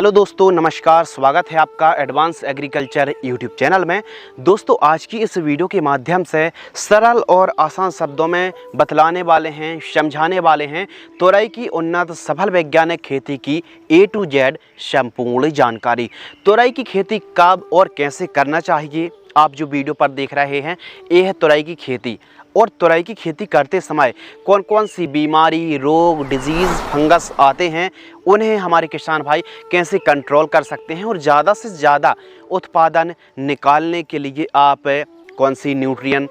Hello दोस्तों, नमस्कार। स्वागत है आपका एडवांस एग्रीकल्चर यूट्यूब चैनल में। दोस्तों, आज की इस वीडियो के माध्यम से सरल और आसान शब्दों में बतलाने वाले हैं, समझाने वाले हैं तोरई की उन्नत सफल वैज्ञानिक खेती की A to Z संपूर्ण जानकारी। तोरई की खेती कब और कैसे करना चाहिए, आप जो वीडियो पर देख रहे हैं ये है तोरई की खेती। और तोरई की खेती करते समय कौन कौन सी बीमारी, रोग, डिजीज़, फंगस आते हैं, उन्हें हमारे किसान भाई कैसे कंट्रोल कर सकते हैं और ज़्यादा से ज़्यादा उत्पादन निकालने के लिए आप कौन सी न्यूट्रिएंट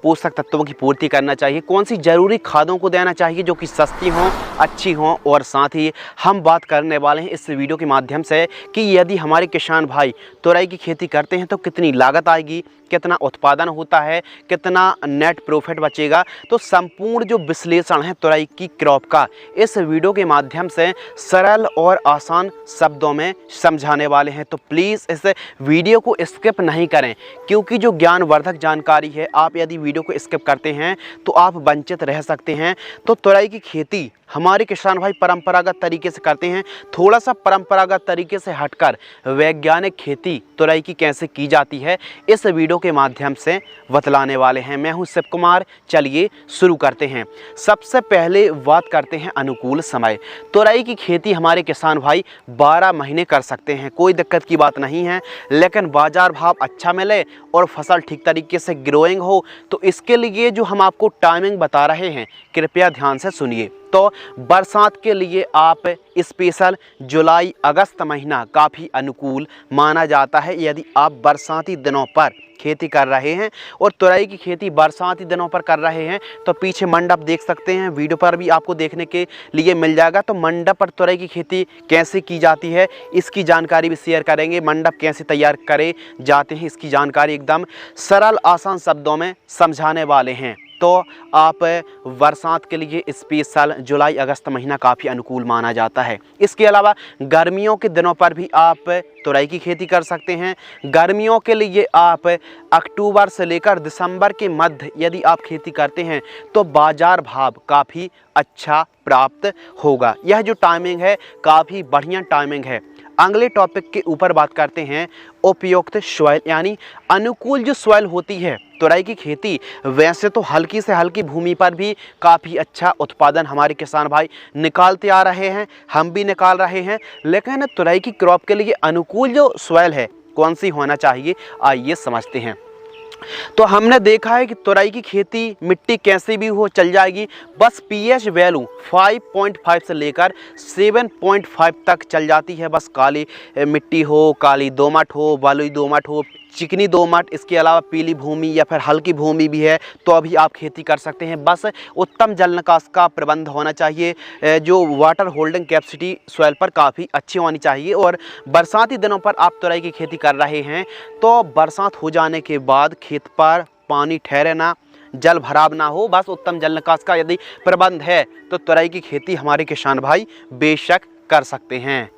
पोषक तत्वों की पूर्ति करना चाहिए, कौन सी ज़रूरी खादों को देना चाहिए जो कि सस्ती हों, अच्छी हों। और साथ ही हम बात करने वाले हैं इस वीडियो के माध्यम से कि यदि हमारे किसान भाई तोरई की खेती करते हैं तो कितनी लागत आएगी, कितना उत्पादन होता है, कितना नेट प्रॉफिट बचेगा। तो संपूर्ण जो विश्लेषण है तोरई की क्रॉप का इस वीडियो के माध्यम से सरल और आसान शब्दों में समझाने वाले हैं। तो प्लीज़ इस वीडियो को स्किप नहीं करें, क्योंकि जो ज्ञानवर्धक जानकारी है, आप यदि वीडियो को स्किप करते हैं तो आप वंचित रह सकते हैं। तो तोरई की खेती हमारे किसान भाई परंपरागत तरीके से करते हैं। थोड़ा सा परंपरागत तरीके से हटकर वैज्ञानिक खेती तोरई की कैसे की जाती है, इस वीडियो के माध्यम से बतलाने वाले हैं। मैं हूं शिव कुमार। चलिए शुरू करते हैं। सबसे पहले बात करते हैं अनुकूल समय। तोरई की खेती हमारे किसान भाई 12 महीने कर सकते हैं, कोई दिक्कत की बात नहीं है। लेकिन बाजार भाव अच्छा मिले और फसल ठीक तरीके से ग्रोइंग हो, तो इसके लिए जो हम आपको टाइमिंग बता रहे हैं कृपया ध्यान से सुनिए। तो बरसात के लिए आप स्पेशल जुलाई अगस्त महीना काफ़ी अनुकूल माना जाता है। यदि आप बरसाती दिनों पर खेती कर रहे हैं और तोरई की खेती बरसाती दिनों पर कर रहे हैं तो पीछे मंडप देख सकते हैं, वीडियो पर भी आपको देखने के लिए मिल जाएगा। तो मंडप पर तोरई की खेती कैसे की जाती है इसकी जानकारी भी शेयर करेंगे। मंडप कैसे तैयार करे जाते हैं इसकी जानकारी एकदम सरल आसान शब्दों में समझाने वाले हैं। तो आप बरसात के लिए स्पेशल जुलाई अगस्त महीना काफ़ी अनुकूल माना जाता है। इसके अलावा गर्मियों के दिनों पर भी आप तोरई की खेती कर सकते हैं। गर्मियों के लिए आप अक्टूबर से लेकर दिसंबर के मध्य यदि आप खेती करते हैं तो बाजार भाव काफ़ी अच्छा प्राप्त होगा। यह जो टाइमिंग है काफ़ी बढ़िया टाइमिंग है। अगले टॉपिक के ऊपर बात करते हैं उपयुक्त सॉइल, यानी अनुकूल जो सॉइल होती है तोरई की खेती। वैसे तो हल्की से हल्की भूमि पर भी काफ़ी अच्छा उत्पादन हमारे किसान भाई निकालते आ रहे हैं, हम भी निकाल रहे हैं। लेकिन तोरई की क्रॉप के लिए अनुकूल जो सॉइल है कौन सी होना चाहिए, आइए समझते हैं। तो हमने देखा है कि तोरई की खेती मिट्टी कैसी भी हो चल जाएगी, बस पीएच वैल्यू 5.5 से लेकर 7.5 तक चल जाती है। बस काली मिट्टी हो, काली दोमट हो, बलुई दोमट हो, चिकनी दोमट, इसके अलावा पीली भूमि या फिर हल्की भूमि भी है तो अभी आप खेती कर सकते हैं। बस उत्तम जल निकास का प्रबंध होना चाहिए, जो वाटर होल्डिंग कैपेसिटी सॉइल पर काफ़ी अच्छी होनी चाहिए। और बरसाती दिनों पर आप तोरई की खेती कर रहे हैं तो बरसात हो जाने के बाद खेत पर पानी ठहरे ना, जल भराव ना हो, बस उत्तम जल निकास का यदि प्रबंध है तो तोरई की खेती हमारे किसान भाई बेशक कर सकते हैं।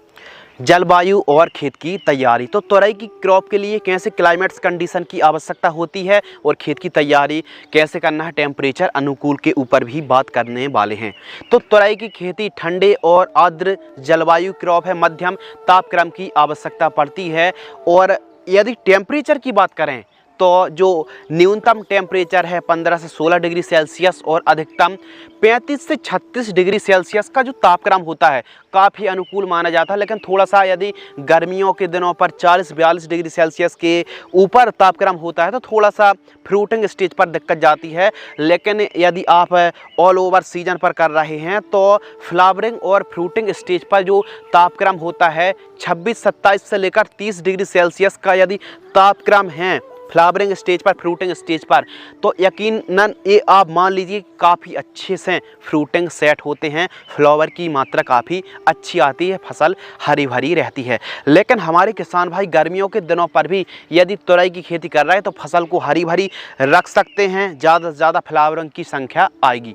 जलवायु और खेत की तैयारी। तो तोरई की क्रॉप के लिए कैसे क्लाइमेट्स कंडीशन की आवश्यकता होती है और खेत की तैयारी कैसे करना है, टेम्परेचर अनुकूल के ऊपर भी बात करने वाले हैं। तो तोरई की खेती ठंडे और आर्द्र जलवायु क्रॉप है, मध्यम तापक्रम की आवश्यकता पड़ती है। और यदि टेम्परेचर की बात करें तो जो न्यूनतम टेम्परेचर है 15 से 16 डिग्री सेल्सियस और अधिकतम 35 से 36 डिग्री सेल्सियस का जो तापक्रम होता है काफ़ी अनुकूल माना जाता है। लेकिन थोड़ा सा यदि गर्मियों के दिनों पर 40-42 डिग्री सेल्सियस के ऊपर तापक्रम होता है तो थोड़ा सा फ्रूटिंग स्टेज पर दिक्कत जाती है। लेकिन यदि आप ऑल ओवर सीजन पर कर रहे हैं तो फ्लावरिंग और फ्रूटिंग स्टेज पर जो तापक्रम होता है 26-27 से लेकर 30 डिग्री सेल्सियस का यदि तापक्रम है फ्लावरिंग स्टेज पर, फ्रूटिंग स्टेज पर, तो यकीनन ये आप मान लीजिए काफ़ी अच्छे से फ्रूटिंग सेट होते हैं, फ्लावर की मात्रा काफ़ी अच्छी आती है, फसल हरी भरी रहती है। लेकिन हमारे किसान भाई गर्मियों के दिनों पर भी यदि तोरई की खेती कर रहे हैं तो फसल को हरी भरी रख सकते हैं, ज़्यादा से ज़्यादा फ्लावरिंग की संख्या आएगी।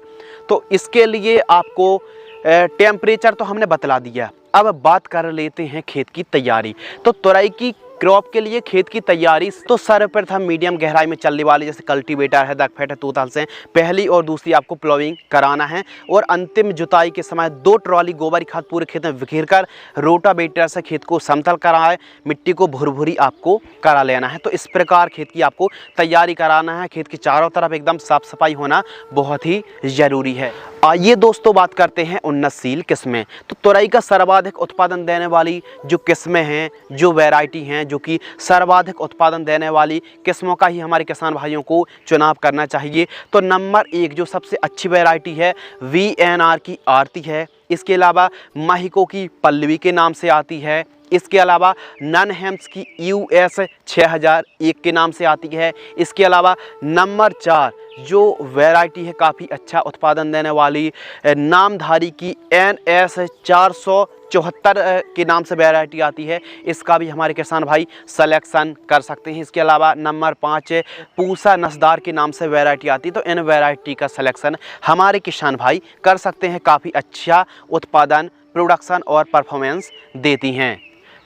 तो इसके लिए आपको टेम्परेचर तो हमने बतला दिया। अब बात कर लेते हैं खेत की तैयारी। तो तोरई की क्रॉप के लिए खेत की तैयारी तो सर्वप्रथम मीडियम गहराई में चलने वाली जैसे कल्टीवेटर है, दगफेट है, तूतल से पहली और दूसरी आपको प्लोइंग कराना है और अंतिम जुताई के समय 2 ट्रॉली गोबर खाद पूरे खेत में बिखेर कर रोटावेटर से खेत को समतल कराए, मिट्टी को भुरभुरी आपको करा लेना है। तो इस प्रकार खेत की आपको तैयारी कराना है। खेत की चारों तरफ एकदम साफ सफाई होना बहुत ही ज़रूरी है। आइए दोस्तों बात करते हैं उन्नतशील किस्में। तो तुरई का सर्वाधिक उत्पादन देने वाली जो किस्में हैं, जो वैरायटी हैं, जो कि सर्वाधिक उत्पादन देने वाली किस्मों का ही हमारे किसान भाइयों को चुनाव करना चाहिए। तो नंबर 1 जो सबसे अच्छी वैरायती है VNR की आरती है। इसके अलावा माहिको की पल्लवी के नाम से आती है। इसके अलावा नन हेम्स की US 6001 के नाम से आती है। इसके अलावा नंबर 4 जो वैरायटी है काफ़ी अच्छा उत्पादन देने वाली नामधारी की NS 474 के नाम से वैरायटी आती है। इसका भी हमारे किसान भाई सलेक्शन कर सकते हैं। इसके अलावा नंबर 5 पूसा नस्दार के नाम से वैरायटी आती है। तो इन वैरायटी का सलेक्शन हमारे किसान भाई कर सकते हैं। काफ़ी अच्छा उत्पादन, प्रोडक्शन और परफॉर्मेंस देती हैं।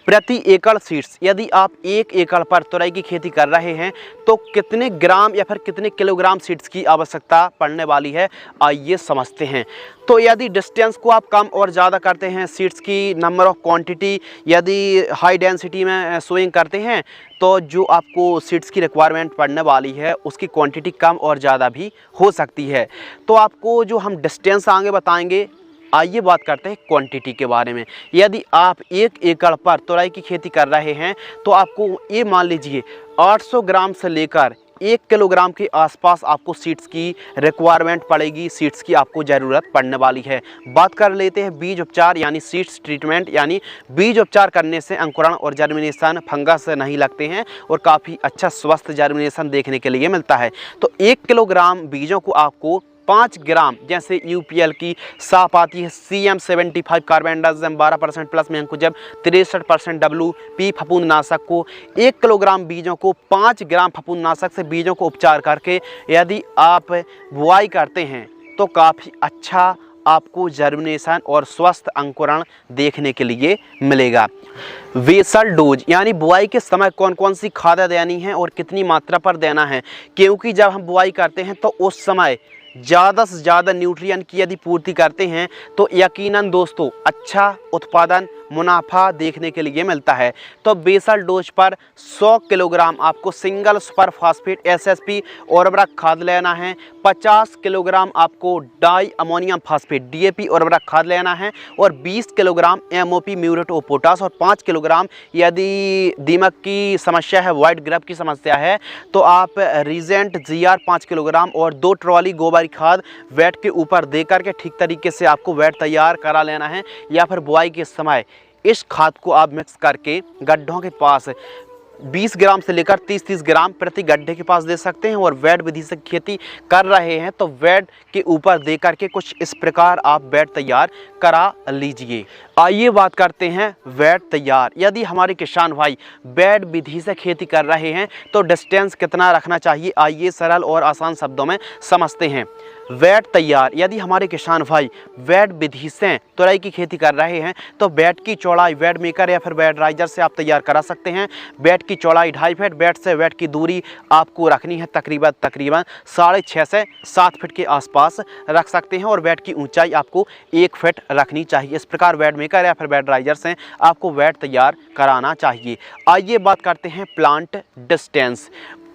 प्रति एकड़ सीड्स, यदि आप 1 एकड़ पर तुरई की खेती कर रहे हैं तो कितने ग्राम या फिर कितने किलोग्राम सीड्स की आवश्यकता पड़ने वाली है, आइए समझते हैं। तो यदि डिस्टेंस को आप कम और ज़्यादा करते हैं, सीड्स की नंबर ऑफ क्वांटिटी यदि हाई डेंसिटी में सोइंग करते हैं तो जो आपको सीड्स की रिक्वायरमेंट पड़ने वाली है उसकी क्वांटिटी कम और ज़्यादा भी हो सकती है। तो आपको जो हम डिस्टेंस आगे बताएंगे, आइए बात करते हैं क्वांटिटी के बारे में। यदि आप 1 एकड़ पर तुरई की खेती कर रहे हैं तो आपको ये मान लीजिए 800 ग्राम से लेकर 1 किलोग्राम के आसपास आपको सीड्स की रिक्वायरमेंट पड़ेगी, सीड्स की आपको ज़रूरत पड़ने वाली है। बात कर लेते हैं बीज उपचार यानी सीड्स ट्रीटमेंट, यानी बीज उपचार करने से अंकुरण और जर्मिनेशन फंगस नहीं लगते हैं और काफ़ी अच्छा स्वस्थ जर्मिनेशन देखने के लिए मिलता है। तो 1 किलोग्राम बीजों को आपको 5 ग्राम जैसे UPL की साप आती है CM75 carbendazim 12% plus mancozeb 63% WP फफूंदनाशक को 1 किलोग्राम बीजों को 5 ग्राम फफूंदनाशक से बीजों को उपचार करके यदि आप बुआई करते हैं तो काफ़ी अच्छा आपको जर्मिनेशन और स्वस्थ अंकुरण देखने के लिए मिलेगा। वेसल डोज यानी बुआई के समय कौन कौन सी खाद देनी है और कितनी मात्रा पर देना है, क्योंकि जब हम बुआई करते हैं तो उस समय ज़्यादा से ज़्यादा न्यूट्रिएंट की यदि पूर्ति करते हैं तो यकीनन दोस्तों अच्छा उत्पादन, मुनाफा देखने के लिए मिलता है। तो बेसल डोज पर 100 किलोग्राम आपको सिंगल सुपर फास्फेट SSP उर्वरक खाद लेना है, 50 किलोग्राम आपको डाई अमोनियम फास्फेट DAP उर्वरक खाद लेना है और 20 kilogram MOP muriate of potash और 5 किलोग्राम यदि दीमक की समस्या है, वाइट ग्रेप की समस्या है तो आप रीजेंट GR 5 किलोग्राम और 2 ट्रॉली गोबर खाद वेट के ऊपर दे करके ठीक तरीके से आपको वेट तैयार करा लेना है। या फिर बुआई के समय इस खाद को आप मिक्स करके गड्ढों के पास 20 ग्राम से लेकर 30-30 ग्राम प्रति गड्ढे के पास दे सकते हैं। और वेट विधि से खेती कर रहे हैं तो वेट के ऊपर दे करके कुछ इस प्रकार आप वेट तैयार करा लीजिए। आइए बात करते हैं वेट तैयार। यदि हमारे किसान भाई वेट विधि से खेती कर रहे हैं तो डिस्टेंस कितना रखना चाहिए, आइए सरल और आसान शब्दों में समझते हैं। वेट तैयार, यदि हमारे किसान भाई वेट विधि से तुरई की खेती कर रहे हैं तो वेट की चौड़ाई वेट मेकर या फिर वेट राइजर से आप तैयार करा सकते हैं। वेट की चौड़ाई 2.5 फीट, वेट से वेट की दूरी आपको रखनी है तकरीबन 6.5 से 7 फीट के आसपास रख सकते हैं और वेट की ऊंचाई आपको 1 फीट रखनी चाहिए। इस प्रकार वेट मेकर या फिर वेट राइजर से आपको वेट तैयार कराना चाहिए। आइए बात करते हैं प्लांट डिस्टेंस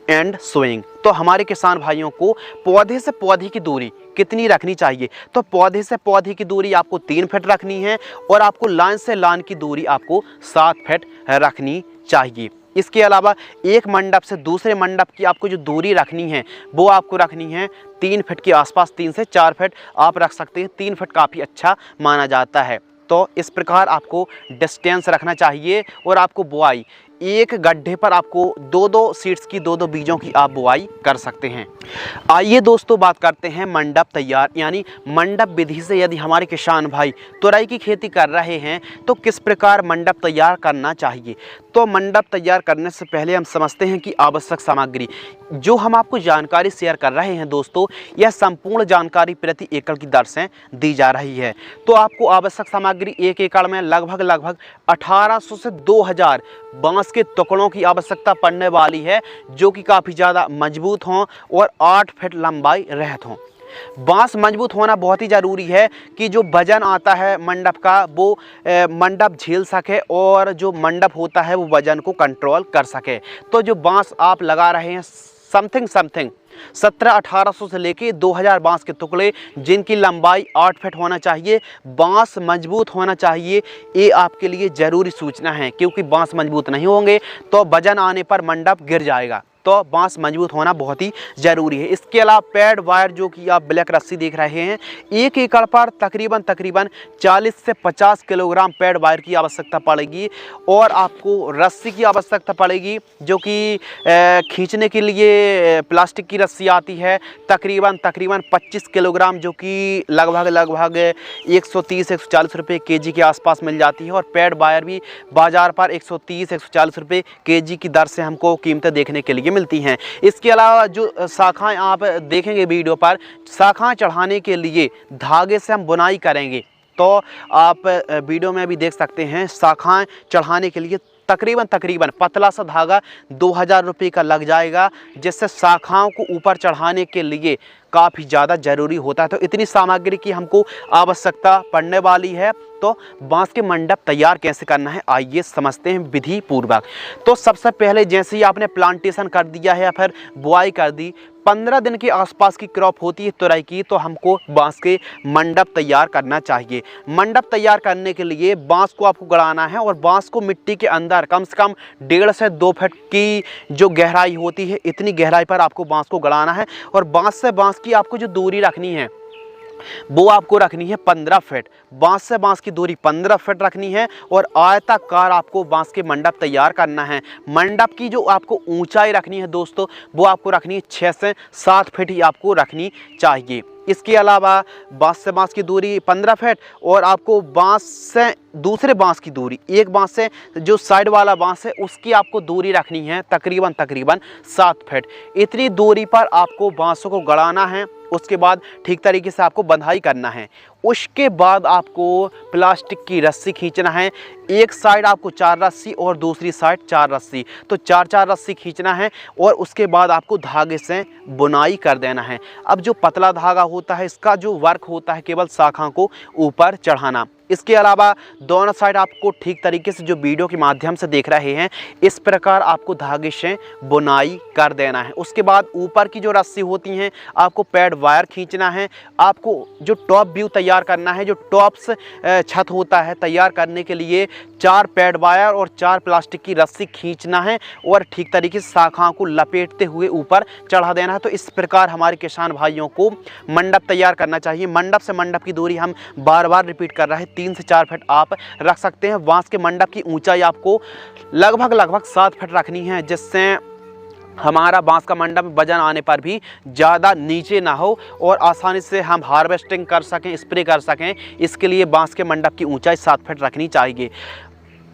एंड सोइंग। तो हमारे किसान भाइयों को पौधे से पौधे की दूरी कितनी रखनी चाहिए, तो पौधे से पौधे की दूरी आपको 3 फीट रखनी है और आपको लाइन से लाइन की दूरी आपको 7 फीट रखनी चाहिए। इसके अलावा एक मंडप से दूसरे मंडप की आपको जो दूरी रखनी है वो आपको रखनी है 3 फीट के आसपास, 3 से 4 फीट आप रख सकते हैं। 3 फीट काफ़ी अच्छा माना जाता है। तो इस प्रकार आपको डिस्टेंस रखना चाहिए और आपको बुआई एक गड्ढे पर आपको 2-2 सीड्स की 2-2 बीजों की आप बुआई कर सकते हैं। आइए दोस्तों बात करते हैं मंडप तैयार, यानी मंडप विधि से यदि हमारे किसान भाई तुरई की खेती कर रहे हैं तो किस प्रकार मंडप तैयार करना चाहिए। तो मंडप तैयार करने से पहले हम समझते हैं कि आवश्यक सामग्री जो हम आपको जानकारी शेयर कर रहे हैं दोस्तों, यह संपूर्ण जानकारी प्रति एकड़ की दर से दी जा रही है। तो आपको आवश्यक सामग्री 1 एकड़ में लगभग 1800 से 2000 बांस बांस के टुकड़ों की आवश्यकता पड़ने वाली है जो कि काफ़ी ज़्यादा मजबूत हों और 8 फीट लंबाई रहत हों। बांस मजबूत होना बहुत ही ज़रूरी है कि जो वजन आता है मंडप का वो मंडप झेल सके और जो मंडप होता है वो वजन को कंट्रोल कर सके। तो जो बांस आप लगा रहे हैं समथिंग 1700-1800 से लेके 2000 बांस के टुकड़े जिनकी लंबाई 8 फीट होना चाहिए, बांस मजबूत होना चाहिए, ये आपके लिए ज़रूरी सूचना है क्योंकि बांस मजबूत नहीं होंगे तो वजन आने पर मंडप गिर जाएगा। तो बांस मजबूत होना बहुत ही ज़रूरी है। इसके अलावा पैड वायर जो कि आप ब्लैक रस्सी देख रहे हैं, 1 एकड़ पर तकरीबन 40 से 50 किलोग्राम पैड वायर की आवश्यकता पड़ेगी और आपको रस्सी की आवश्यकता पड़ेगी जो कि खींचने के लिए प्लास्टिक की रस्सी आती है तकरीबन 25 किलोग्राम जो कि लगभग 130-140 रुपये केजी के आसपास मिल जाती है और पैड वायर भी बाज़ार पर 130-140 रुपये केजी की दर से हमको कीमतें देखने के लिए मिलती हैं। इसके अलावा जो शाखाएं आप देखेंगे वीडियो पर, शाखाएं चढ़ाने के लिए धागे से हम बुनाई करेंगे तो आप वीडियो में भी देख सकते हैं। शाखाएं चढ़ाने के लिए तकरीबन पतला सा धागा 2000 रुपये का लग जाएगा जिससे शाखाओं को ऊपर चढ़ाने के लिए काफ़ी ज़्यादा ज़रूरी होता है। तो इतनी सामग्री की हमको आवश्यकता पड़ने वाली है। तो बांस के मंडप तैयार कैसे करना है आइए समझते हैं विधि पूर्वक। तो सबसे पहले जैसे ही आपने प्लांटेशन कर दिया है या फिर बुआई कर दी, 15 दिन के आसपास की क्रॉप होती है तुरई की, तो हमको बांस के मंडप तैयार करना चाहिए। मंडप तैयार करने के लिए बांस को आपको गड़ाना है और बांस को मिट्टी के अंदर कम से कम 1.5 से 2 फीट की जो गहराई होती है इतनी गहराई पर आपको बांस को गड़ाना है और बांस से बांस की आपको जो दूरी रखनी है वो आपको रखनी है 15 फीट। बांस से बांस की दूरी 15 फीट रखनी है और आयताकार आपको बांस के मंडप तैयार करना है। मंडप की जो आपको ऊंचाई रखनी है दोस्तों वो आपको रखनी है 6 से 7 फीट ही आपको रखनी चाहिए। इसके अलावा बांस से बांस की दूरी 15 फीट और आपको बांस से दूसरे बांस की दूरी, एक बांस से जो साइड वाला बांस है उसकी आपको दूरी रखनी है तकरीबन 7 फीट। इतनी दूरी पर आपको बांसों को गड़ाना है। उसके बाद ठीक तरीके से आपको बंधाई करना है। उसके बाद आपको प्लास्टिक की रस्सी खींचना है। एक साइड आपको 4 रस्सी और दूसरी साइड 4 रस्सी, तो 4 रस्सी खींचना है और उसके बाद आपको धागे से बुनाई कर देना है। अब जो पतला धागा होता है इसका जो वर्क होता है केवल शाखा को ऊपर चढ़ाना। इसके अलावा दोनों साइड आपको ठीक तरीके से जो वीडियो के माध्यम से देख रहे हैं इस प्रकार आपको धागे से बुनाई कर देना है। उसके बाद ऊपर की जो रस्सी होती हैं आपको पैड वायर खींचना है। आपको जो टॉप व्यू तैयार करना है, जो टॉप्स छत होता है तैयार करने के लिए 4 पैड वायर और 4 प्लास्टिक की रस्सी खींचना है और ठीक तरीके से शाखाओं को लपेटते हुए ऊपर चढ़ा देना है। तो इस प्रकार हमारे किसान भाइयों को मंडप तैयार करना चाहिए। मंडप से मंडप की दूरी हम बार रिपीट कर रहे हैं, 3 से 4 फीट आप रख सकते हैं। बांस के मंडप की ऊंचाई आपको लगभग 7 फीट रखनी है जिससे हमारा बांस का मंडप वजन आने पर भी ज़्यादा नीचे ना हो और आसानी से हम हार्वेस्टिंग कर सकें, स्प्रे कर सकें। इसके लिए बांस के मंडप की ऊंचाई 7 फीट रखनी चाहिए।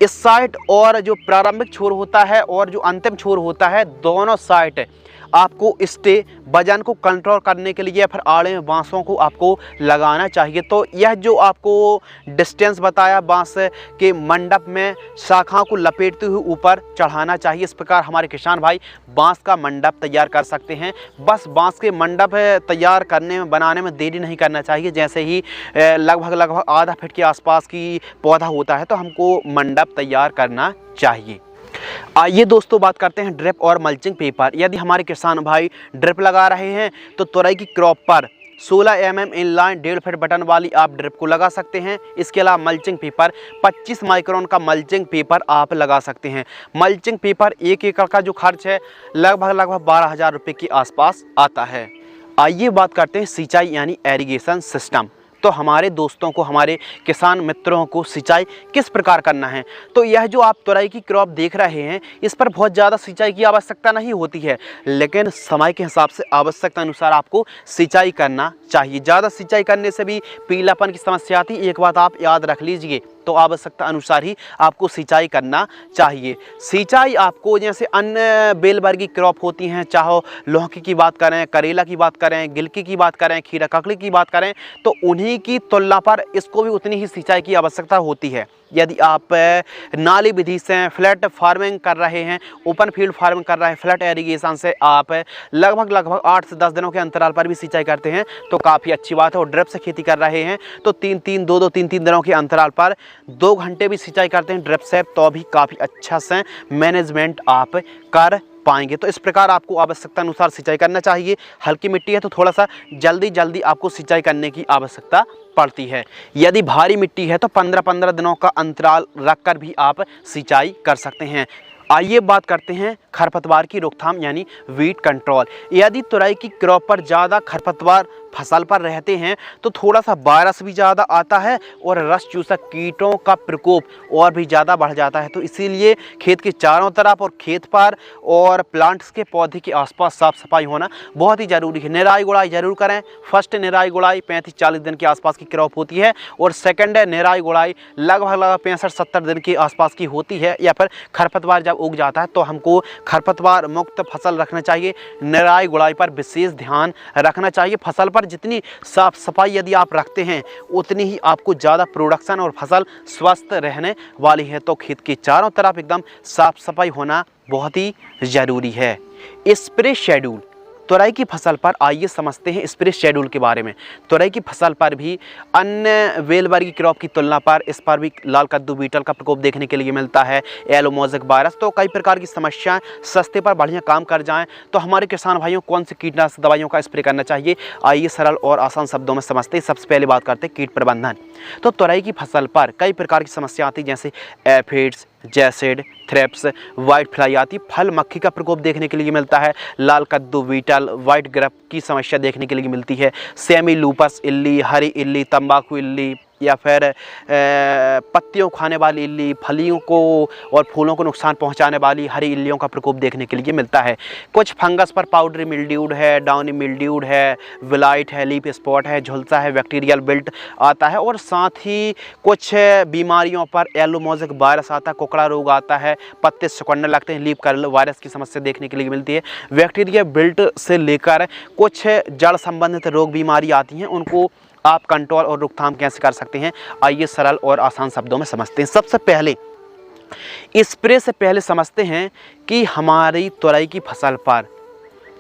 इस साइड और जो प्रारंभिक छोर होता है और जो अंतिम छोर होता है दोनों साइड आपको स्टे वजन को कंट्रोल करने के लिए फिर आड़े में बांसों को आपको लगाना चाहिए। तो यह जो आपको डिस्टेंस बताया बांस के मंडप में शाखाओं को लपेटते हुए ऊपर चढ़ाना चाहिए। इस प्रकार हमारे किसान भाई बांस का मंडप तैयार कर सकते हैं। बस बांस के मंडप तैयार करने में बनाने में देरी नहीं करना चाहिए। जैसे ही लगभग आधा फीट के आसपास की पौधा होता है तो हमको मंडप तैयार करना चाहिए। आइए दोस्तों बात करते हैं ड्रिप और मल्चिंग पेपर। यदि हमारे किसान भाई ड्रिप लगा रहे हैं तो तुरई की क्रॉप पर 16 mm इनलाइन 1.5 फीट बटन वाली आप ड्रिप को लगा सकते हैं। इसके अलावा मल्चिंग पेपर 25 माइक्रोन का मल्चिंग पेपर आप लगा सकते हैं। मल्चिंग पेपर 1 एकड़ का जो खर्च है लगभग 12,000 रुपये के आसपास आता है। आइए बात करते हैं सिंचाई यानी एरीगेशन सिस्टम। तो हमारे दोस्तों को, हमारे किसान मित्रों को सिंचाई किस प्रकार करना है। तो यह जो आप तुरई की क्रॉप देख रहे हैं इस पर बहुत ज़्यादा सिंचाई की आवश्यकता नहीं होती है, लेकिन समय के हिसाब से आवश्यकता अनुसार आपको सिंचाई करना चाहिए। ज़्यादा सिंचाई करने से भी पीलापन की समस्या आती है। एक बात आप याद रख लीजिए, तो आवश्यकता अनुसार ही आपको सिंचाई करना चाहिए। सिंचाई आपको जैसे अन्य बेल वर्गीय क्रॉप होती हैं, चाहे लौकी की बात करें, करेला की बात करें, गिलकी की बात करें, खीरा ककड़ी की बात करें, तो उन्हीं की तुलना पर इसको भी उतनी ही सिंचाई की आवश्यकता होती है। यदि आप नाली विधि से फ्लैट फार्मिंग कर रहे हैं, ओपन फील्ड फार्मिंग कर रहे हैं, फ्लैट एरीगेशन से आप लगभग 8 से 10 दिनों के अंतराल पर भी सिंचाई करते हैं तो काफ़ी अच्छी बात है। और ड्रिप से खेती कर रहे हैं तो 3-3 दिनों के अंतराल पर 2 घंटे भी सिंचाई करते हैं ड्रिप से तो भी काफ़ी अच्छा से मैनेजमेंट आप कर पाएंगे। तो इस प्रकार आपको आवश्यकता अनुसार सिंचाई करना चाहिए। हल्की मिट्टी है तो थोड़ा सा जल्दी आपको सिंचाई करने की आवश्यकता पड़ती है। यदि भारी मिट्टी है तो 15-15 दिनों का अंतराल रखकर भी आप सिंचाई कर सकते हैं। आइए बात करते हैं खरपतवार की रोकथाम यानी वीड कंट्रोल। यदि तुरई की क्रॉप पर ज़्यादा खरपतवार फसल पर रहते हैं तो थोड़ा सा वायरस भी ज़्यादा आता है और रस चूसक कीटों का प्रकोप और भी ज़्यादा बढ़ जाता है। तो इसीलिए खेत के चारों तरफ और खेत पर और प्लांट्स के पौधे के आसपास साफ सफाई होना बहुत ही ज़रूरी है। निराई गुड़ाई ज़रूर करें। फर्स्ट निराई गुड़ाई 35-40 दिन के आसपास की क्रॉप होती है और सेकंड निराई गुड़ाई लगभग 65-70 दिन के आसपास की होती है। या फिर खरपतवार जब उग जाता है तो हमको खरपतवार मुक्त फसल रखना चाहिए। निराई गुड़ाई पर विशेष ध्यान रखना चाहिए। फसल पर जितनी साफ सफाई यदि आप रखते हैं उतनी ही आपको ज़्यादा प्रोडक्शन और फसल स्वस्थ रहने वाली है। तो खेत के चारों तरफ एकदम साफ सफाई होना बहुत ही ज़रूरी है। स्प्रे शेड्यूल तुरई की फसल पर आइए समझते हैं स्प्रे शेड्यूल के बारे में। तुरई की फसल पर भी अन्य वेलवर्गी क्रॉप की तुलना पर इस पर भी लाल कद्दू बीटल का प्रकोप देखने के लिए मिलता है, येलो मोज़ेक वायरस। तो कई प्रकार की समस्याएं सस्ते पर बढ़िया काम कर जाएं तो हमारे किसान भाइयों कौन सी कीटनाशक दवाइयों का स्प्रे करना चाहिए, आइए सरल और आसान शब्दों में समझते हैं। सबसे पहले बात करते हैं कीट प्रबंधन। तो तुरई की फसल पर कई प्रकार की समस्या आती जैसे aphids, jassid, thrips, white fly आती। फल मक्खी का प्रकोप देखने के लिए मिलता है, लाल कद्दू बीटल, वाइट ग्रप की समस्या देखने के लिए मिलती है, सेमी लूपस इल्ली, हरी इल्ली, तंबाकू इल्ली या फिर पत्तियों खाने वाली इल्ली, फलियों को और फूलों को नुकसान पहुंचाने वाली हरी इल्लियों का प्रकोप देखने के लिए मिलता है। कुछ फंगस पर पाउडरी मिल्ड्यूड है, डाउनी मिल्ड्यूड है, विलाइट है, लीफ स्पॉट है, झुलसा है, बैक्टीरियल बिल्ट आता है और साथ ही कुछ बीमारियों पर येलो मोज़ेक वायरस आता है, कोकड़ा रोग आता है, पत्ते सिकुड़ने लगते हैं, लीफ कर्ल वायरस की समस्या देखने के लिए मिलती है। बैक्टीरिया बिल्ट से लेकर कुछ जड़ संबंधित रोग बीमारी आती हैं, उनको आप कंट्रोल और रोकथाम कैसे कर सकते हैं, आइए सरल और आसान शब्दों में समझते हैं। सबसे पहले स्प्रे से पहले समझते हैं कि हमारी तुरई की फसल पर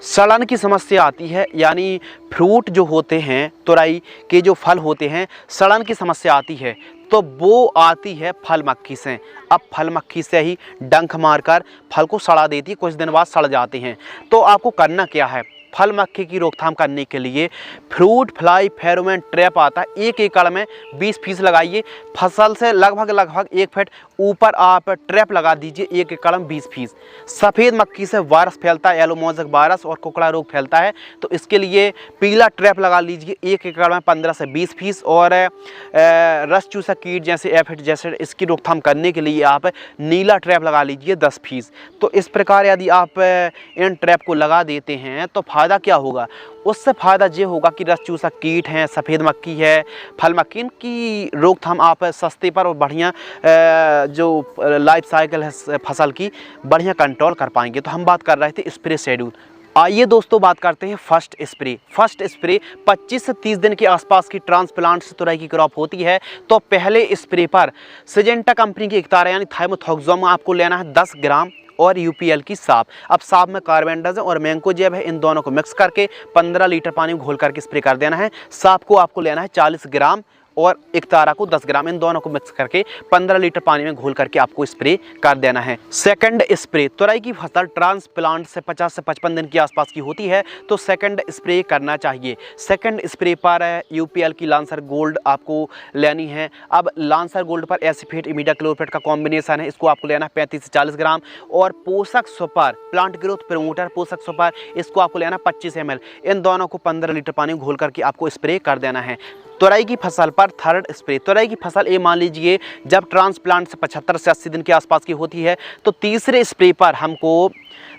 सड़न की समस्या आती है, यानी फ्रूट जो होते हैं तुरई के जो फल होते हैं सड़न की समस्या आती है तो वो आती है फल मक्खी से। अब फल मक्खी से ही डंक मारकर फल को सड़ा देती है, कुछ दिन बाद सड़ जाते हैं। तो आपको करना क्या है, फल मक्खी की रोकथाम करने के लिए फ्रूट फ्लाई फेरोमोन ट्रैप आता है, 1 एकड़ में 20 पीस लगाइए। फसल से लगभग 1 फीट ऊपर आप ट्रैप लगा दीजिए, 1 एकड़ में 20 पीस। सफ़ेद मक्खी से वायरस फैलता है, येलो मोज़ेक वायरस और कोकड़ा रोग फैलता है, तो इसके लिए पीला ट्रैप लगा लीजिए 1 एकड़ में 15 से 20 पीस। और रस चूसक कीट जैसे एफिड जैसे इसकी रोकथाम करने के लिए आप नीला ट्रैप लगा लीजिए 10 पीस। तो इस प्रकार यदि आप इन ट्रैप को लगा देते हैं तो फ़ायदा क्या होगा, उससे फ़ायदा ये होगा कि रस चूसक कीट हैं, सफ़ेद मक्खी है, फल मक्खी, इनकी रोकथाम आप सस्ते पर और बढ़िया जो लाइफ साइकिल है फसल की बढ़िया कंट्रोल कर पाएंगे। तो हम बात कर रहे थे स्प्रे शेड्यूल। आइए दोस्तों बात करते हैं फर्स्ट स्प्रे। फर्स्ट स्प्रे 25 से 30 दिन के आसपास की ट्रांसप्लांट से तुरई की क्रॉप होती है तो पहले स्प्रे पर सिजेंटा कंपनी की एकतारा यानी थाइमोथोक्सोम आपको लेना है 10 ग्राम और यूपीएल की साफ। अब साफ में कार्बेंडाजिम और मैंकोजेब है, इन दोनों को मिक्स करके 15 लीटर पानी में घोल करके स्प्रे कर देना है। साफ को आपको लेना है 40 ग्राम और एकतारा को 10 ग्राम, इन दोनों को मिक्स करके 15 लीटर पानी में घोल करके आपको स्प्रे कर देना है। सेकंड स्प्रे, तुरई की फसल ट्रांसप्लांट से 50 से 55 दिन के आसपास की होती है तो सेकंड स्प्रे करना चाहिए। सेकंड स्प्रे पर यूपीएल की लांसर गोल्ड आपको लेनी है। अब लांसर गोल्ड पर एसिफेट इमिडाक्लोरपेट का कॉम्बिनेशन है, इसको आपको लेना है 35 से 40 ग्राम। और पोषक सुपर प्लांट ग्रोथ प्रमोटर पोषक सुपर, इसको आपको लेना 25 ml, इन दोनों को 15 लीटर पानी में घोल करके आपको स्प्रे कर देना है। तुरई की फसल पर थर्ड स्प्रे, तुरई की फसल ये मान लीजिए जब ट्रांसप्लांट से 75 से 80 दिन के आसपास की होती है तो तीसरे स्प्रे पर हमको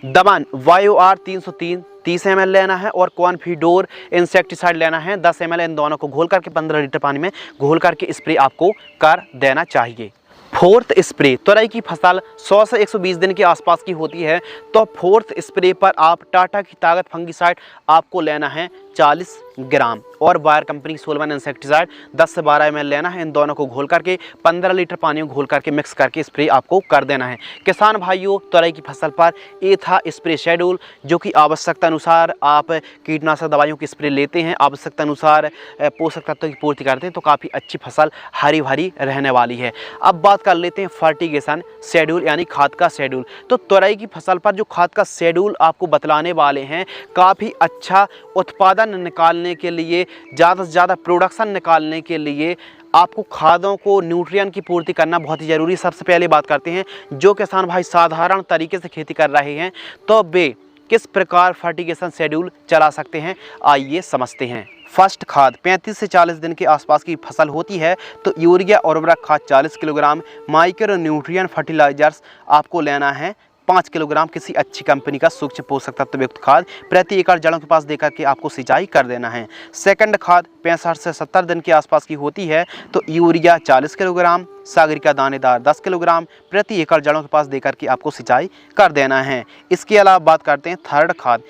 दमन YOR 303 30 ml लेना है और कॉन्फिडोर इंसेक्टिसाइड लेना है 10 ml, इन दोनों को घोल करके 15 लीटर पानी में घोल करके स्प्रे आपको कर देना चाहिए। फोर्थ स्प्रे, तोरई की फसल 100 से 120 दिन के आसपास की होती है, तो फोर्थ स्प्रे पर आप टाटा की ताकत फंगिसाइड आपको लेना है 40 ग्राम और बायर कंपनी सोलवन इंसेक्टिसाइड 10 से 12 ml लेना है। इन दोनों को घोल करके 15 लीटर पानी में घोल करके मिक्स करके स्प्रे आपको कर देना है। किसान भाइयों, तोरई की फसल पर ये था स्प्रे शेड्यूल, जो कि आवश्यकता अनुसार आप कीटनाशक दवाइयों की स्प्रे लेते हैं, आवश्यकता अनुसार पोषक तत्वों की पूर्ति करते हैं, तो काफ़ी अच्छी फसल हरी भरी रहने वाली है। अब बात कर लेते हैं फर्टिगेशन शेड्यूल यानी खाद का शेड्यूल। तो तोरई की फसल पर जो खाद का शेड्यूल आपको बतलाने वाले हैं, काफ़ी अच्छा उत्पादन निकालने के लिए, ज़्यादा से ज़्यादा प्रोडक्शन निकालने के लिए आपको खादों को न्यूट्रिएंट की पूर्ति करना बहुत ही ज़रूरी है। सबसे पहले बात करते हैं जो किसान भाई साधारण तरीके से खेती कर रहे हैं, तो वे किस प्रकार फर्टिगेशन शेड्यूल चला सकते हैं, आइए समझते हैं। फर्स्ट खाद 35 से 40 दिन के आसपास की फसल होती है, तो यूरिया और उर्वरक खाद 40 किलोग्राम, माइक्रो न्यूट्रिएंट फर्टिलाइजर्स आपको लेना है 5 किलोग्राम, किसी अच्छी कंपनी का सूक्ष्म पोषक तत्व युक्त खाद प्रति एकड़ जड़ों के पास देकर के आपको सिंचाई कर देना है। सेकंड खाद 65 से 70 दिन के आसपास की होती है, तो यूरिया 40 किलोग्राम, सागरिका दानेदार 10 किलोग्राम प्रति एकड़ जड़ों के पास देकर के आपको सिंचाई कर देना है। इसके अलावा बात करते हैं थर्ड खाद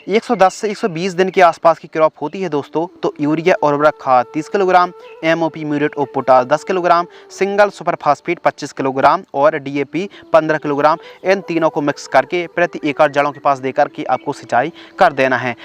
110 से 120 दिन के आसपास की क्रॉप होती है दोस्तों, तो यूरिया और उर्वरक खाद 30 kilogram, MOP muriate of potash 10 kilogram, single super phosphate 25 kilogram और डीएपी 15 किलोग्राम, इन तीनों को मिक्स करके प्रति एकड़ जड़ों के पास देकर के आपको सिंचाई कर देना है।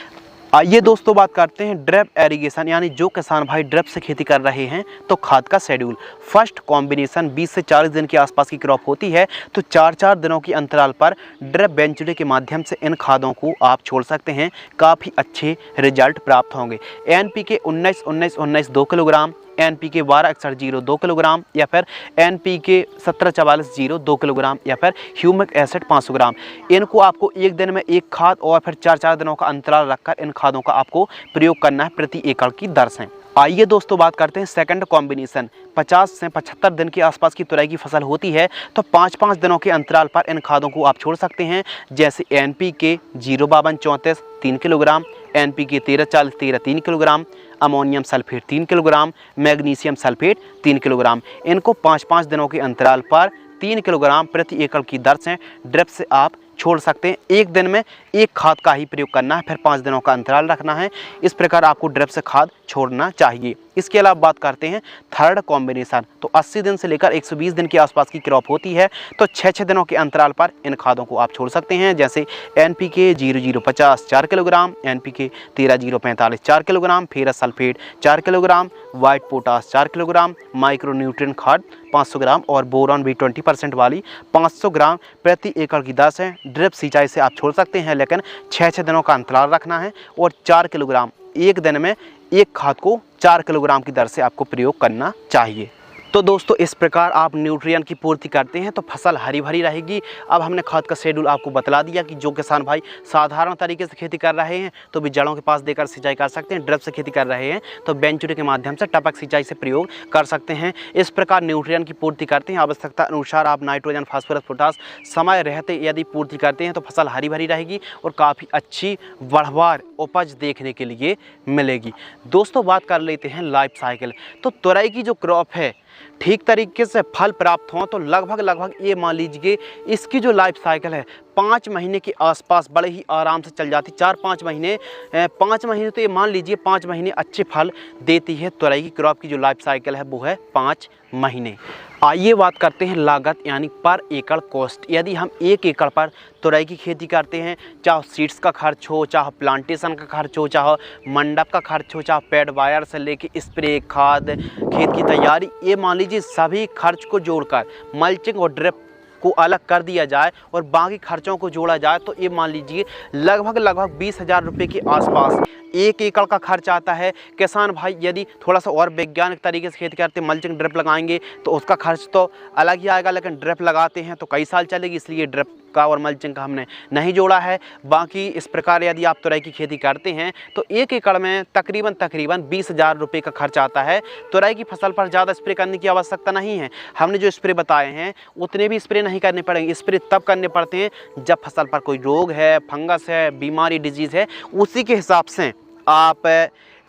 आइए दोस्तों बात करते हैं ड्रिप एरीगेशन, यानी जो किसान भाई ड्रिप से खेती कर रहे हैं, तो खाद का शेड्यूल। फर्स्ट कॉम्बिनेशन 20 से 40 दिन के आसपास की क्रॉप होती है, तो 4-4 दिनों की अंतराल पर ड्रिप बेंचुरी के माध्यम से इन खादों को आप छोड़ सकते हैं, काफ़ी अच्छे रिजल्ट प्राप्त होंगे। एनपीके 19-19-19 2 किलोग्राम, एनपीके 12-61-0 2 किलोग्राम, या फिर एनपीके 17-44-0 2 किलोग्राम, या फिर ह्यूमिक एसिड 500 ग्राम। इनको आपको एक दिन में एक खाद और फिर 4-4 दिनों का अंतराल रखकर इन खादों का आपको प्रयोग करना है प्रति एकड़ की दर से। आइए दोस्तों बात करते हैं सेकंड कॉम्बिनेशन। 50 से 75 दिन के आसपास की तुरई की फसल होती है, तो 5-5 दिनों के अंतराल पर इन खादों को आप छोड़ सकते हैं, जैसे NPK 052-34 3 kilogram, NPK 13-40-13 3 kilogram, ammonium sulphate 3 kilogram, magnesium sulphate 3 kilogram. इनको 5-5 दिनों के अंतराल पर 3 किलोग्राम प्रति एकड़ की दर से ड्रिप से आप छोड़ सकते हैं। एक दिन में एक खाद का ही प्रयोग करना है, फिर 5 दिनों का अंतराल रखना है। इस प्रकार आपको ड्रिप से खाद छोड़ना चाहिए। इसके अलावा बात करते हैं थर्ड कॉम्बिनेशन। तो 80 दिन से लेकर 120 दिन के आसपास की क्रॉप होती है, तो 6-6 दिनों के अंतराल पर इन खादों को आप छोड़ सकते हैं, जैसे NPK 0050 4 kilogram, NPK 13045 4 kilogram, ferrous sulphate 4 kilogram, white potash 4 kilogram, micro nutrient खाद 500 ग्राम और बोरॉन भी 20% वाली 500 ग्राम प्रति एकड़ की दर से ड्रिप सिंचाई से आप छोड़ सकते हैं, लेकिन 6-6 दिनों का अंतराल रखना है और 4 किलोग्राम एक दिन में एक खाद को 4 किलोग्राम की दर से आपको प्रयोग करना चाहिए। तो दोस्तों इस प्रकार आप न्यूट्रिएंट की पूर्ति करते हैं तो फसल हरी भरी रहेगी। अब हमने खाद का शेड्यूल आपको बतला दिया कि जो किसान भाई साधारण तरीके से खेती कर रहे हैं तो भी जड़ों के पास देकर सिंचाई कर सकते हैं, ड्रिप से खेती कर रहे हैं तो बेंचुरी के माध्यम से टपक सिंचाई से प्रयोग कर सकते हैं। इस प्रकार न्यूट्रिएंट की पूर्ति करते हैं, आवश्यकता अनुसार आप नाइट्रोजन, फास्फोरस, पोटास समय रहते यदि पूर्ति करते हैं तो फसल हरी भरी रहेगी और काफ़ी अच्छी बढ़वार उपज देखने के लिए मिलेगी। दोस्तों बात कर लेते हैं लाइफ साइकिल। तो तुरई की जो क्रॉप है ठीक तरीके से फल प्राप्त हों तो लगभग ये मान लीजिए इसकी जो लाइफ साइकिल है 5 महीने के आसपास बड़े ही आराम से चल जाती। 4-5 महीने 5 महीने तो ये मान लीजिए 5 महीने अच्छे फल देती है। तुरई की क्रॉप की जो लाइफ साइकिल है वो है 5 महीने। आइए बात करते हैं लागत यानी पर एकड़ कॉस्ट। यदि हम 1 एकड़ पर तुरई की खेती करते हैं, चाहे सीड्स का खर्च हो, चाहे प्लांटेशन का खर्च हो, चाहे मंडप का खर्च हो, चाहे पेड वायर से लेके स्प्रे, खाद, खेत की तैयारी, ये मान लीजिए सभी खर्च को जोड़कर मल्चिंग और ड्रिप को अलग कर दिया जाए और बाकी खर्चों को जोड़ा जाए तो ये मान लीजिए लगभग 20,000 रुपये के आसपास 1 एकड़ का खर्च आता है। किसान भाई यदि थोड़ा सा और वैज्ञानिक तरीके से खेती करते मल्चिंग ड्रिप लगाएंगे तो उसका खर्च तो अलग ही आएगा, लेकिन ड्रिप लगाते हैं तो कई साल चलेगी, इसलिए ड्रिप का और मल्चिंग का हमने नहीं जोड़ा है। बाकी इस प्रकार यदि आप तुरई की खेती करते हैं तो 1 एकड़ में तकरीबन 20,000 रुपये का खर्च आता है। तुरई की फसल पर ज़्यादा स्प्रे करने की आवश्यकता नहीं है। हमने जो स्प्रे बताए हैं उतने भी स्प्रे नहीं करने पड़ेंगे। स्प्रे तब करने पड़ते हैं जब फसल पर कोई रोग है, फंगस है, बीमारी, डिजीज़ है, उसी के हिसाब से आप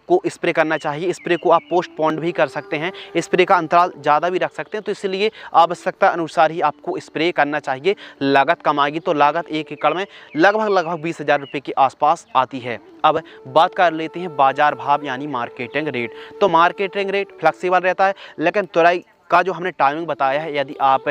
आपको स्प्रे करना चाहिए। स्प्रे को आप पोस्टपोन्ड भी कर सकते हैं, स्प्रे का अंतराल ज़्यादा भी रख सकते हैं, तो इसलिए आवश्यकता अनुसार ही आपको स्प्रे करना चाहिए। लागत कम आएगी, तो लागत 1 एकड़ में लगभग 20,000 रुपये के आसपास आती है। अब बात कर लेते हैं बाजार भाव यानी मार्केटिंग रेट। तो मार्केटिंग रेट फ्लेक्सिबल रहता है, लेकिन तुरई का जो हमने टाइमिंग बताया है, यदि आप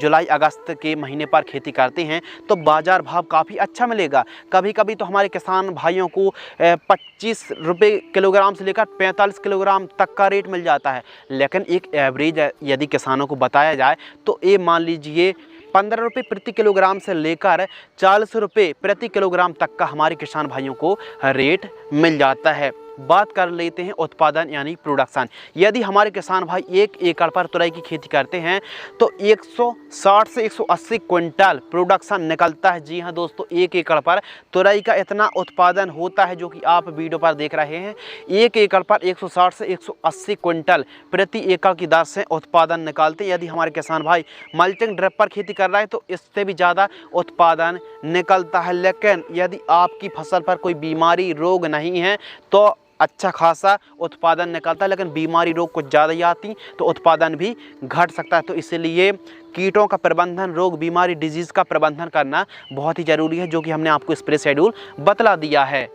जुलाई अगस्त के महीने पर खेती करते हैं तो बाज़ार भाव काफ़ी अच्छा मिलेगा। कभी कभी तो हमारे किसान भाइयों को 25 रुपये किलोग्राम से लेकर 45 किलोग्राम तक का रेट मिल जाता है, लेकिन एक एवरेज यदि किसानों को बताया जाए तो ये मान लीजिए 15 रुपये प्रति किलोग्राम से लेकर 40 रुपये प्रति किलोग्राम तक का हमारे किसान भाइयों को रेट मिल जाता है। बात कर लेते हैं उत्पादन यानी प्रोडक्शन। यदि हमारे किसान भाई 1 एकड़ पर तुरई की खेती करते हैं तो 160 से 180 क्विंटल प्रोडक्शन निकलता है। जी हाँ दोस्तों, 1 एकड़ पर तुरई का इतना उत्पादन होता है जो कि आप वीडियो पर देख रहे हैं। 1 एकड़ पर 160 से 180 क्विंटल प्रति एकड़ की दर से उत्पादन निकालते हैं। यदि हमारे किसान भाई मल्चिंग ड्रिप पर खेती कर रहा है तो इससे भी ज़्यादा उत्पादन निकलता है। लेकिन यदि आपकी फसल पर कोई बीमारी रोग नहीं है तो अच्छा खासा उत्पादन निकलता है, लेकिन बीमारी रोग कुछ ज़्यादा ही आती तो उत्पादन भी घट सकता है। तो इसलिए कीटों का प्रबंधन, रोग बीमारी डिजीज़ का प्रबंधन करना बहुत ही ज़रूरी है, जो कि हमने आपको स्प्रे शेड्यूल बतला दिया है।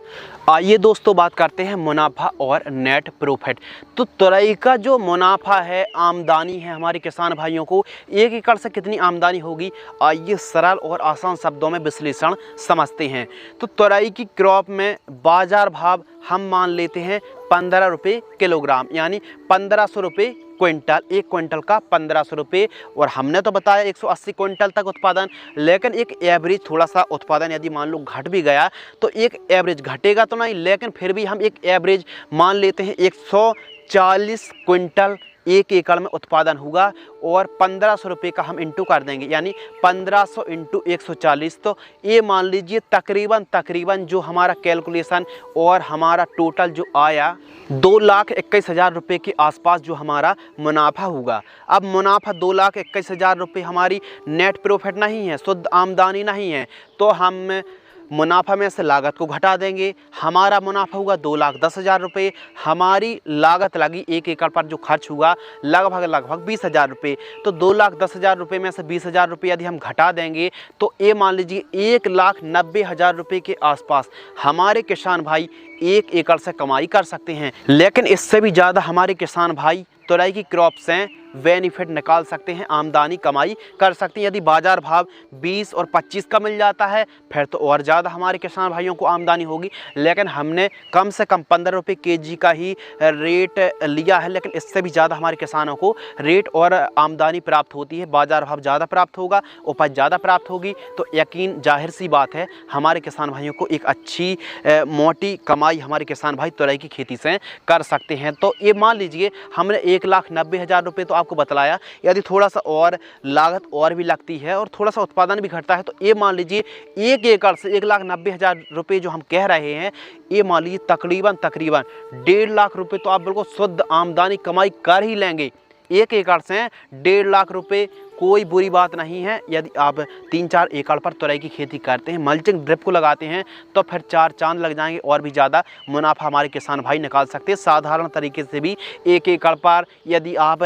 आइए दोस्तों बात करते हैं मुनाफा और नेट प्रॉफिट। तो तुरई का जो मुनाफा है, आमदनी है, हमारे किसान भाइयों को 1 एकड़ से कितनी आमदनी होगी, आइए सरल और आसान शब्दों में विश्लेषण समझते हैं। तो तुरई की क्रॉप में बाजार भाव हम मान लेते हैं 15 रुपये किलोग्राम, यानी 1500 रुपये क्विंटल। 1 क्विंटल का 1500 रुपये, और हमने तो बताया 180 क्विंटल तक उत्पादन, लेकिन एक एवरेज थोड़ा सा उत्पादन यदि मान लो घट भी गया तो एक एवरेज घटेगा तो नहीं, लेकिन फिर भी हम एक एवरेज मान लेते हैं 140 क्विंटल 1 एकड़ में उत्पादन होगा, और 1500 रुपये का हम इंटू कर देंगे, यानी 1500 इंटू 140, तो ये मान लीजिए तकरीबन जो हमारा कैलकुलेशन और हमारा टोटल जो आया 2,21,000 रुपये के आसपास जो हमारा मुनाफा होगा। अब मुनाफा 2,21,000 रुपये हमारी नेट प्रॉफिट नहीं है, शुद्ध आमदनी नहीं है, तो हम मुनाफा में से लागत को घटा देंगे। हमारा मुनाफा होगा 2,10,000 रुपये। हमारी लागत लगी 1 एकड़ पर जो खर्च हुआ लगभग 20,000 रुपये। तो 2,10,000 रुपये में से 20,000 रुपये यदि हम घटा देंगे तो ये मान लीजिए 1,90,000 रुपये के आसपास हमारे किसान भाई 1 एकड़ से कमाई कर सकते हैं। लेकिन इससे भी ज़्यादा हमारे किसान भाई तुरई की क्रॉप से बेनिफिट निकाल सकते हैं, आमदनी कमाई कर सकते हैं। यदि बाज़ार भाव 20 और 25 का मिल जाता है फिर तो और ज़्यादा हमारे किसान भाइयों को आमदनी होगी, लेकिन हमने कम से कम 15 रुपये केजी का ही रेट लिया है, लेकिन इससे भी ज़्यादा हमारे किसानों को रेट और आमदनी प्राप्त होती है। बाज़ार भाव ज़्यादा प्राप्त होगा, उपज ज़्यादा प्राप्त होगी, तो यकीन जाहिर सी बात है हमारे किसान भाइयों को एक अच्छी मोटी कमाई हमारे किसान भाई तुरई की खेती से कर सकते हैं। तो ये मान लीजिए हमने 1,90,000 रुपये तो आपको बतलाया, यदि थोड़ा सा और लागत और भी लगती है और थोड़ा सा उत्पादन भी घटता है तो ये मान लीजिए 1 एकड़ से 1,90,000 रुपये जो हम कह रहे हैं, ये मान लीजिए तकरीबन 1.5 लाख रुपये तो आप बिल्कुल शुद्ध आमदनी कमाई कर ही लेंगे। 1 एकड़ से 1.5 लाख रुपये कोई बुरी बात नहीं है। यदि आप 3-4 एकड़ पर तुरई की खेती करते हैं, मल्चिंग ड्रिप को लगाते हैं, तो फिर 4 चांद लग जाएंगे और भी ज़्यादा मुनाफा हमारे किसान भाई निकाल सकते हैं। साधारण तरीके से भी 1 एकड़ पर यदि आप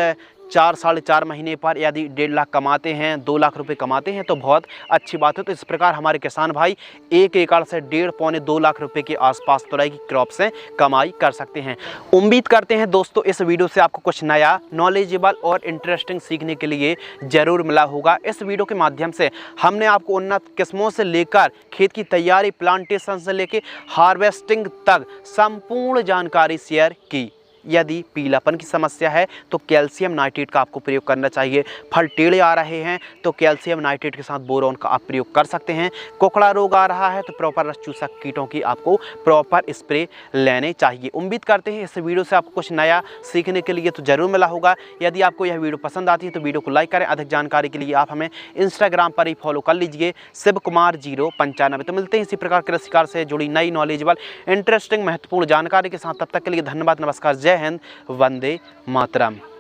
4-4.5 महीने पर यदि 1.5 लाख कमाते हैं, 2 लाख रुपए कमाते हैं तो बहुत अच्छी बात है। तो इस प्रकार हमारे किसान भाई 1 एकड़ से 1.5-2 लाख रुपए के आसपास तुरई की क्रॉप से कमाई कर सकते हैं। उम्मीद करते हैं दोस्तों इस वीडियो से आपको कुछ नया, नॉलेजेबल और इंटरेस्टिंग सीखने के लिए ज़रूर मिला होगा। इस वीडियो के माध्यम से हमने आपको उन्नत किस्मों से लेकर खेत की तैयारी, प्लांटेशन से लेकर हार्वेस्टिंग तक संपूर्ण जानकारी शेयर की। यदि पीलापन की समस्या है तो कैल्शियम नाइट्रेट का आपको प्रयोग करना चाहिए। फल टेढ़े आ रहे हैं तो कैल्शियम नाइट्रेट के साथ बोरोन का आप प्रयोग कर सकते हैं। कोकड़ा रोग आ रहा है तो प्रॉपर रस चूसक कीटों की आपको प्रॉपर स्प्रे लेने चाहिए। उम्मीद करते हैं इस वीडियो से आपको कुछ नया सीखने के लिए तो ज़रूर मिला होगा। यदि आपको यह वीडियो पसंद आती है तो वीडियो को लाइक करें। अधिक जानकारी के लिए आप हमें इंस्टाग्राम पर ही फॉलो कर लीजिए, शिवकुमार 095। तो मिलते हैं इसी प्रकार कृषि कार्य से जुड़ी नई, नॉलेजेबल, इंटरेस्टिंग, महत्वपूर्ण जानकारी के साथ। तब तक के लिए धन्यवाद, नमस्कार, जय हिंद, वंदे मातरम।